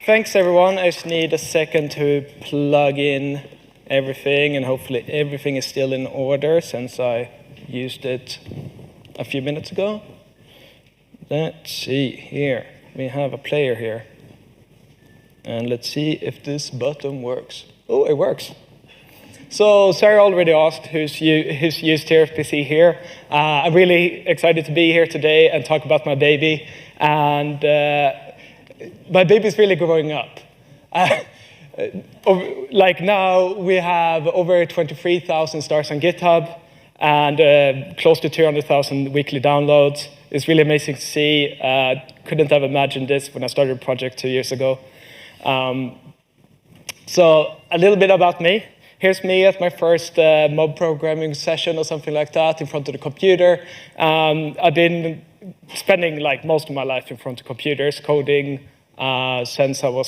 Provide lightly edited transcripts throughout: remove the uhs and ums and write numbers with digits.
thanks everyone. I just need a second to plug in everything, and hopefully everything is still in order since I used it a few minutes ago. Let's see here. We have a player here. And let's see if this button works. Oh, it works. So Sarah already asked who's used tRPC here. I'm really excited to be here today and talk about my baby. And my baby's really growing up. Like now, we have over 23,000 stars on GitHub and close to 200,000 weekly downloads. It's really amazing to see. Couldn't have imagined this when I started a project 2 years ago. So a little bit about me. Here's me at my first mob programming session or something like that in front of the computer. I've been spending like most of my life in front of computers, coding since I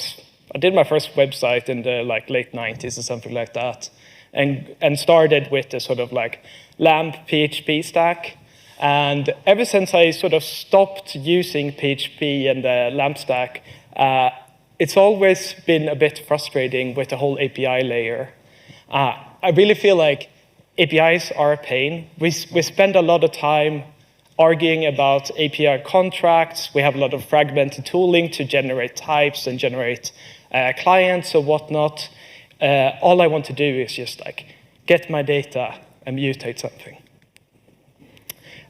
did my first website in the late 90s or something like that, and started with the sort of like LAMP PHP stack. And ever since I sort of stopped using PHP and the LAMP stack, it's always been a bit frustrating with the whole API layer. I really feel like APIs are a pain. We spend a lot of time arguing about API contracts. We have a lot of fragmented tooling to generate types and generate clients or whatnot. All I want to do is just like get my data and mutate something.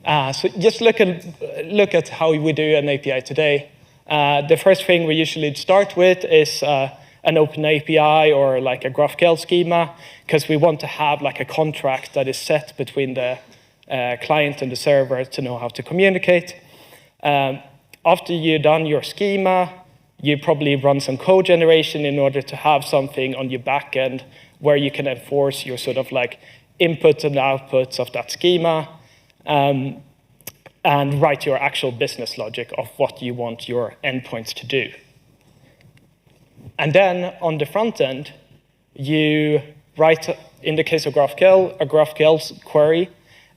So just look at how we do an API today. The first thing we usually start with is an open API or like a GraphQL schema, because we want to have like a contract that is set between the client and the server to know how to communicate. After you've done your schema, you probably run some code generation in order to have something on your backend where you can enforce your sort of like inputs and outputs of that schema, and write your actual business logic of what you want your endpoints to do. And then on the front end, you write, in the case of GraphQL, a GraphQL query,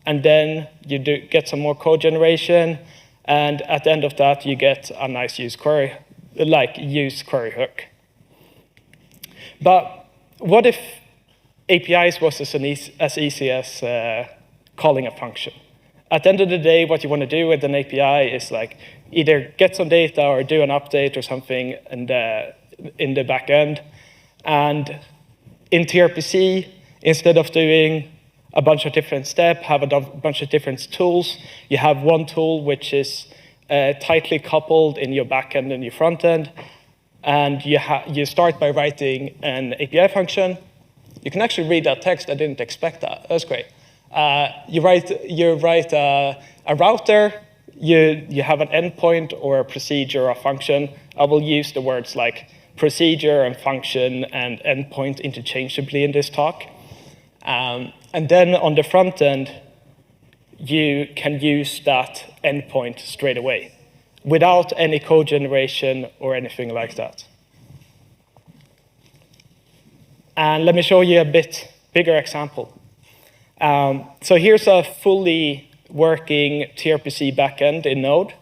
and then you get some more code generation, and at the end of that, you get a nice use query hook. But what if APIs was as easy as calling a function? At the end of the day, what you want to do with an API is like either get some data or do an update or something in the back end. And in tRPC, instead of doing a bunch of different steps, have a bunch of different tools, you have one tool which is tightly coupled in your backend and your front end. And you start by writing an API function. You can actually read that text. I didn't expect that. That's great. You write a router. You have an endpoint or a procedure or a function. I will use the words like procedure and function and endpoint interchangeably in this talk. And then on the front end, you can use that endpoint straight away without any code generation or anything like that. And let me show you a bit bigger example. So here's a fully working tRPC backend in Node.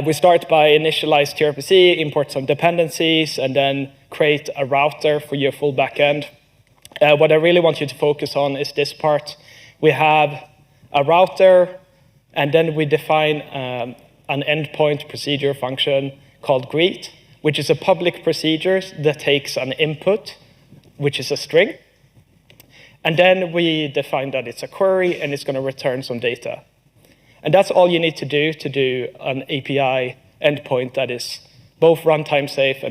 We start by initialize tRPC, import some dependencies, and then create a router for your full backend. What I really want you to focus on is this part. We have a router, and then we define an endpoint procedure function called greet, which is a public procedure that takes an input, which is a string. And then we define that it's a query, and it's going to return some data. And that's all you need to do an API endpoint that is both runtime safe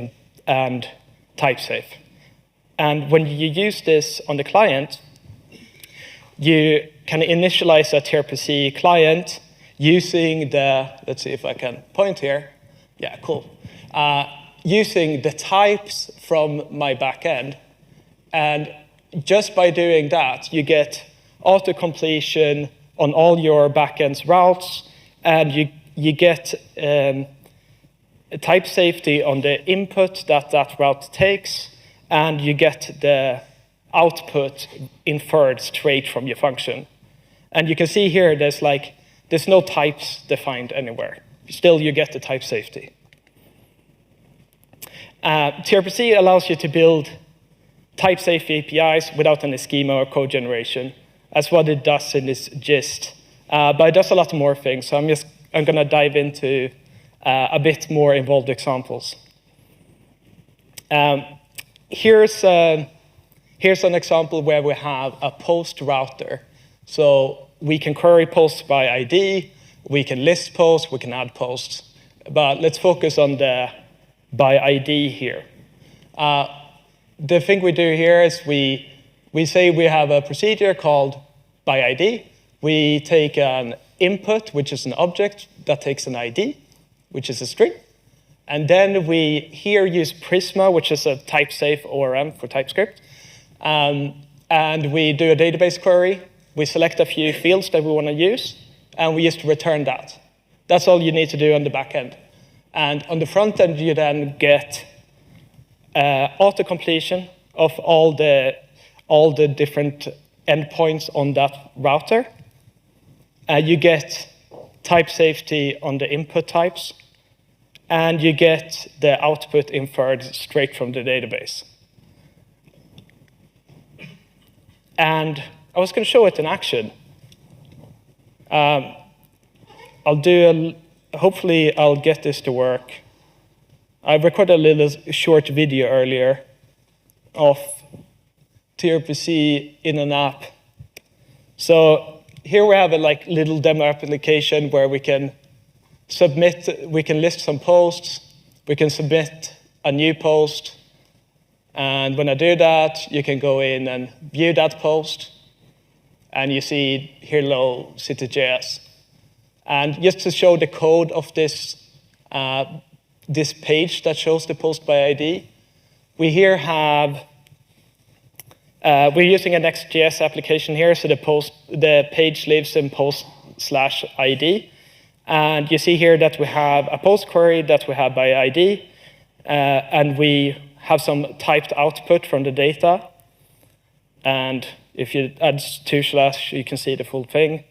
and type safe. And when you use this on the client, you can initialize a tRPC client using let's see if I can point here. Yeah, cool. Using the types from my backend. And just by doing that, you get auto-completion on all your backend's routes, and you get type safety on the input that route takes, and you get the output inferred straight from your function. And you can see here, there's no types defined anywhere. Still, you get the type safety. tRPC allows you to build type-safe APIs without any schema or code generation. That's what it does in this gist. But it does a lot more things, so I'm going to dive into a bit more involved examples. Here's an example where we have a post router. So we can query posts by ID, we can list posts, we can add posts. But let's focus on the by ID here. The thing we do here is we say we have a procedure called by ID. We take an input, which is an object that takes an ID, which is a string. And then we here use Prisma, which is a type-safe ORM for TypeScript. And we do a database query. We select a few fields that we want to use, and we just return that. That's all you need to do on the back end. And on the front end, you then get auto-completion of all the different endpoints on that router. You get type safety on the input types, and you get the output inferred straight from the database. And I was going to show it in action. Hopefully I'll get this to work. I recorded a little short video earlier of tRPC in an app. So here we have a little demo application where we can list some posts, we can submit a new post, and when I do that, you can go in and view that post, and you see here below City.js. And just to show the code of this page that shows the post by ID, we here have, we're using a Next.js application here, so the page lives in post/ID. And you see here that we have a post query that we have by ID, and we have some typed output from the data. And if you add 2/, you can see the full thing.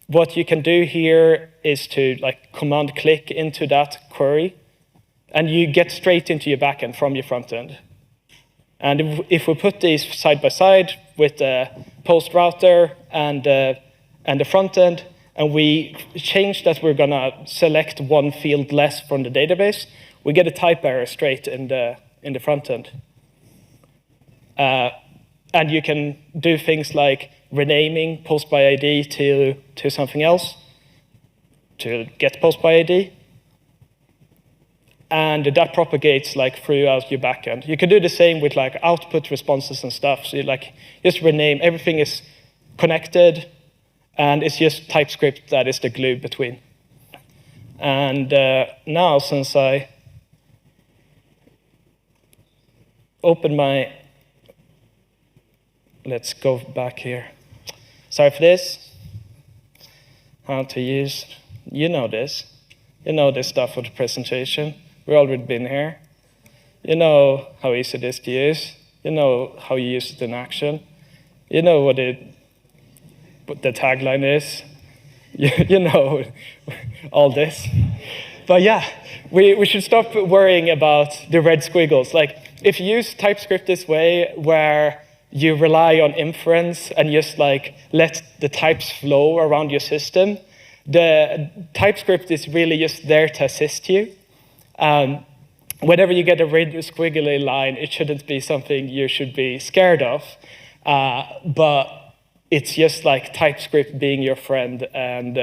What you can do here is to command click into that query, and you get straight into your backend from your front end. And if we put these side by side with the post router and the front end, and we change that we're going to select one field less from the database, we get a type error straight in the front end. And you can do things like renaming post by ID to something else to get post by ID. And that propagates throughout your backend. You can do the same with output responses and stuff. So you just rename, everything is connected, and it's just TypeScript that is the glue between. And now, since I open my, let's go back here. Sorry for this. How to use, you know this. You know this stuff for the presentation. We've already been here. You know how easy it is to use. You know how you use it in action. You know what the tagline is. You know all this. But yeah, we should stop worrying about the red squiggles. If you use TypeScript this way, where you rely on inference and just let the types flow around your system, the TypeScript is really just there to assist you. Whenever you get a red squiggly line, it shouldn't be something you should be scared of, but it's just TypeScript being your friend and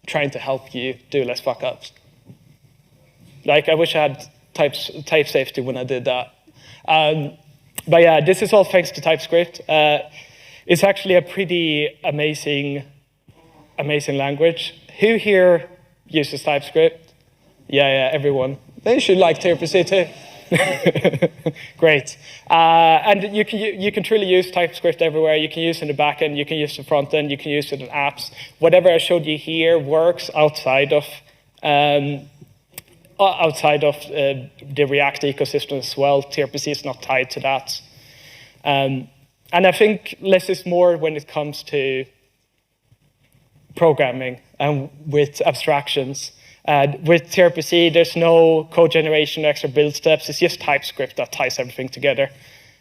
trying to help you do less fuck-ups. I wish I had type safety when I did that. But yeah, this is all thanks to TypeScript. It's actually a pretty amazing language. Who here uses TypeScript? Yeah, everyone. They should like tRPC too. Great. And you can truly use TypeScript everywhere. You can use it in the backend, you can use it in the front end, you can use it in apps. Whatever I showed you here works outside of the React ecosystem as well. tRPC is not tied to that. And I think less is more when it comes to programming and with abstractions. With tRPC, there's no code generation, extra build steps. It's just TypeScript that ties everything together.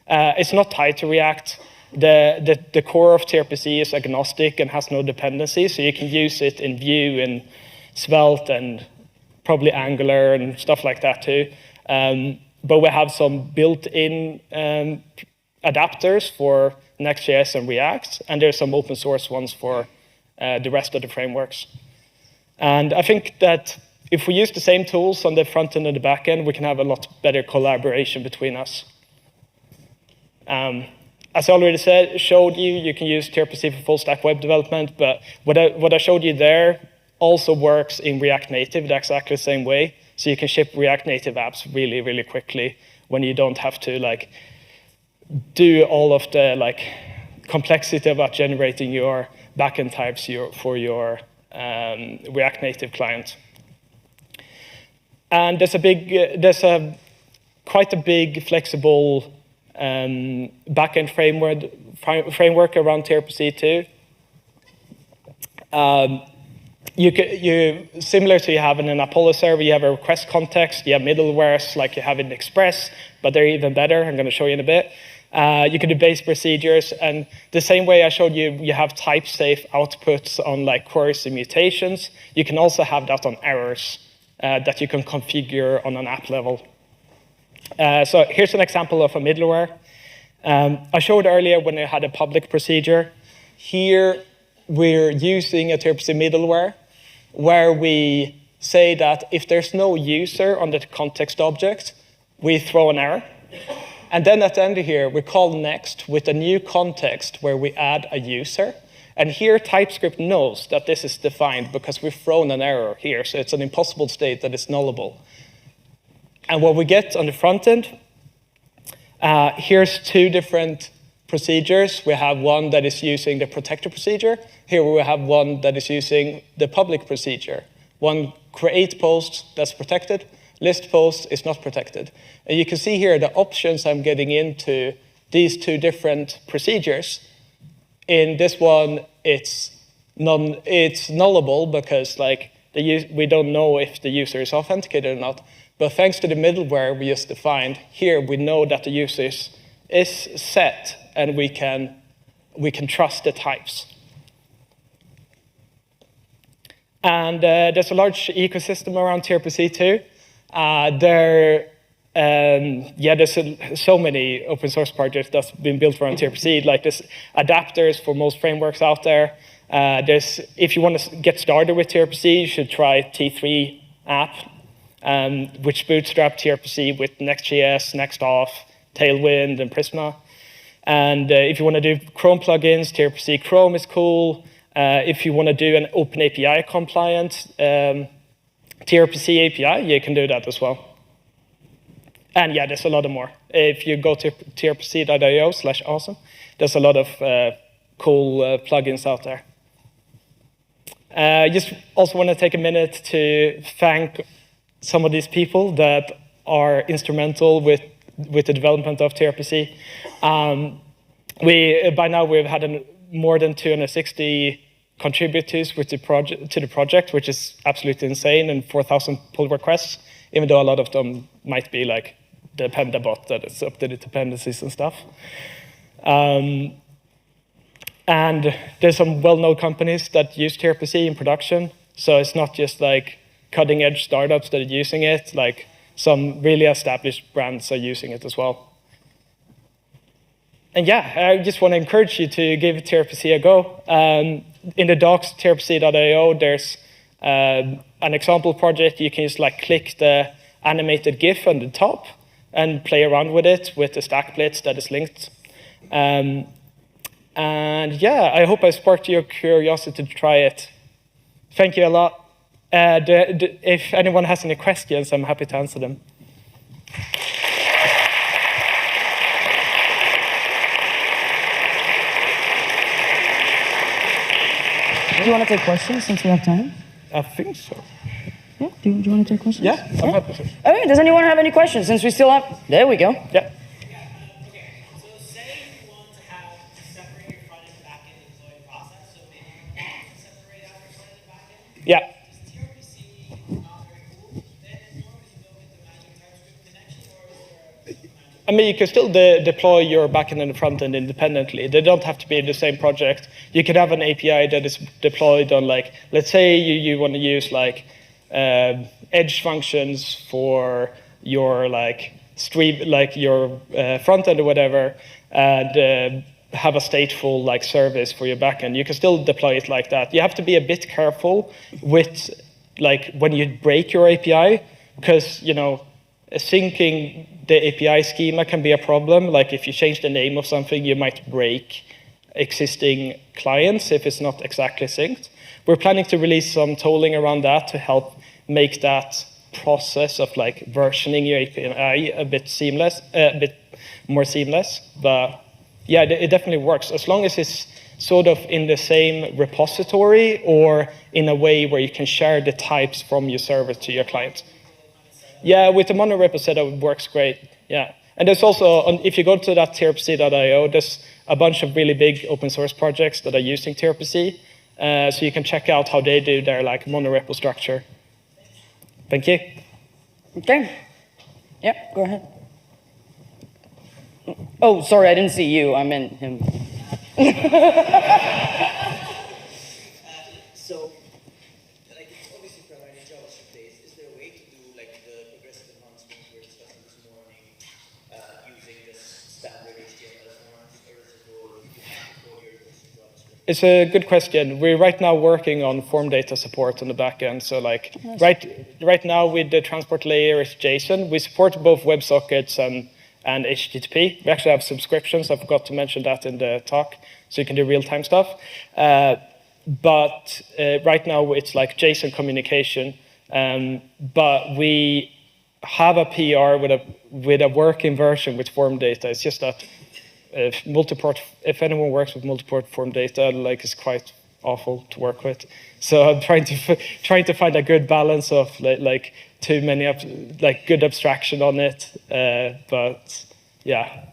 It's not tied to React. The core of tRPC is agnostic and has no dependencies, so you can use it in Vue and Svelte and probably Angular and stuff like that too. But we have some built-in adapters for Next.js and React, and there's some open source ones for the rest of the frameworks. And I think that if we use the same tools on the front end and the back end, we can have a lot better collaboration between us. As I already showed you, you can use tRPC for full stack web development, but what I showed you there also works in React Native the exactly the same way. So you can ship React Native apps really, really quickly when you don't have to do all of the complexity about generating your backend types for your React Native client. And there's quite a big flexible backend framework around tRPC too. Similar to you have in an Apollo server, you have a request context, you have middlewares like you have in Express, but they're even better. I'm going to show you in a bit. You can do base procedures, and the same way I showed you, you have type-safe outputs on queries and mutations. You can also have that on errors that you can configure on an app level. So here's an example of a middleware. I showed earlier when I had a public procedure. Here, we're using a tRPC middleware where we say that if there's no user on the context object, we throw an error. And then at the end of here, we call next with a new context where we add a user. And here, TypeScript knows that this is defined because we've thrown an error here. So it's an impossible state that is nullable. And what we get on the front end, here's two different procedures. We have one that is using the protector procedure. Here we have one that is using the public procedure. One create post that's protected, list post is not protected. And you can see here the options I'm getting into these two different procedures. In this one, it's nullable because we don't know if the user is authenticated or not. But thanks to the middleware we just defined, here we know that the user is set, and we can trust the types. And there's a large ecosystem around tRPC too. There's so many open source projects that's been built around tRPC. There's adapters for most frameworks out there. If you want to get started with tRPC, you should try T3 app, which bootstrap tRPC with Next.js, NextAuth, Tailwind, and Prisma. And if you want to do Chrome plugins, tRPC Chrome is cool. If you want to do an open API compliant tRPC API, you can do that as well. And yeah, there's a lot of more. If you go to trpc.io/awesome, there's a lot of cool plugins out there. Just also want to take a minute to thank some of these people that are instrumental with the development of tRPC. By now we've had more than 260 contributors to the project, which is absolutely insane, and 4,000 pull requests, even though a lot of them might be the Panda-bot that is updated dependencies and stuff. And there's some well-known companies that use tRPC in production, so it's not just cutting-edge startups that are using it. Some really established brands are using it as well. And yeah, I just want to encourage you to give tRPC a go. In the docs, trpc.io, there's an example project. You can just click the animated GIF on the top and play around with it with the stack blitz that is linked. And yeah, I hope I sparked your curiosity to try it. Thank you a lot. If anyone has any questions, I'm happy to answer them. Do you want to take questions since we have time? I think so. Yeah, do you want to take questions? Yeah, I'm happy to. Okay, does anyone have any questions since we still have... There we go. Yeah. Okay, so say you want to separate your front and back end employee process, so maybe you want to separate out your I mean, you can still deploy your backend and frontend independently. They don't have to be in the same project. You could have an API that is deployed on, like, let's say you want to use like edge functions for your like stream, like your frontend or whatever, and have a stateful like service for your backend. You can still deploy it like that. You have to be a bit careful with like when you break your API, because syncing the API schema can be a problem. Like if you change the name of something, you might break existing clients if it's not exactly synced. We're planning to release some tooling around that to help make that process of like versioning your API a bit more seamless. But yeah, it definitely works as long as it's sort of in the same repository or in a way where you can share the types from your server to your client. Yeah, with the monorepo setup, it works great. Yeah, and there's also, if you go to that tRPC.io, there's a bunch of really big open source projects that are using tRPC, so you can check out how they do their like monorepo structure. Thank you. Okay. Yeah, go ahead. Oh, sorry, I didn't see you. I meant him. So, like, it's obviously providing JavaScript based. Is there a way to do like the progressive enhancement we were discussing this morning using this standard HTML format, or is it all you have to code your JavaScript? It's a good question. We're right now working on form data support on the back end. So like right now with the transport layer is JSON. We support both WebSockets and HTTP. We actually have subscriptions. I forgot to mention that in the talk. So you can do real-time stuff. But right now it's like JSON communication. But we have a PR with a working version with form data. It's just that if anyone works with multi-port form data, like it's quite awful to work with. So I'm trying to find a good balance of like too many like good abstraction on it. But yeah.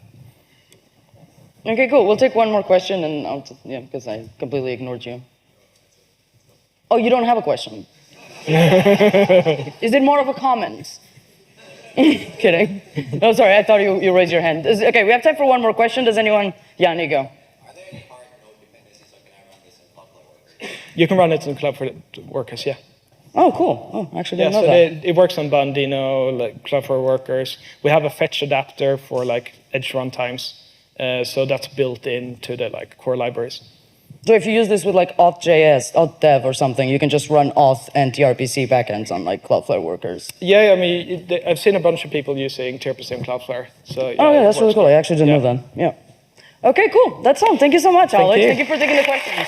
Okay, cool. We'll take one more question, and because I completely ignored you. Oh, you don't have a question? Is it more of a comment? Kidding. No, sorry, I thought you raised your hand. Okay, we have time for one more question. Does anyone? Yeah, Nico. Are there any hard node dependencies, or can I run this in Cloudflare Workers? You can run it in Cloudflare Workers, yeah. Oh, cool. Oh, actually didn't know so that. it works on Bandino, like Cloudflare Workers. We have a fetch adapter for like edge runtimes, so that's built into the like core libraries. So if you use this with like auth.js, auth.dev or something, you can just run auth and tRPC backends on like Cloudflare Workers. Yeah, I mean, I've seen a bunch of people using tRPC and Cloudflare. So yeah, oh yeah, that's really cool. I actually didn't know that. Yeah. Okay, cool. That's all. Thank you so much, Alex. you. Thank you for taking the questions.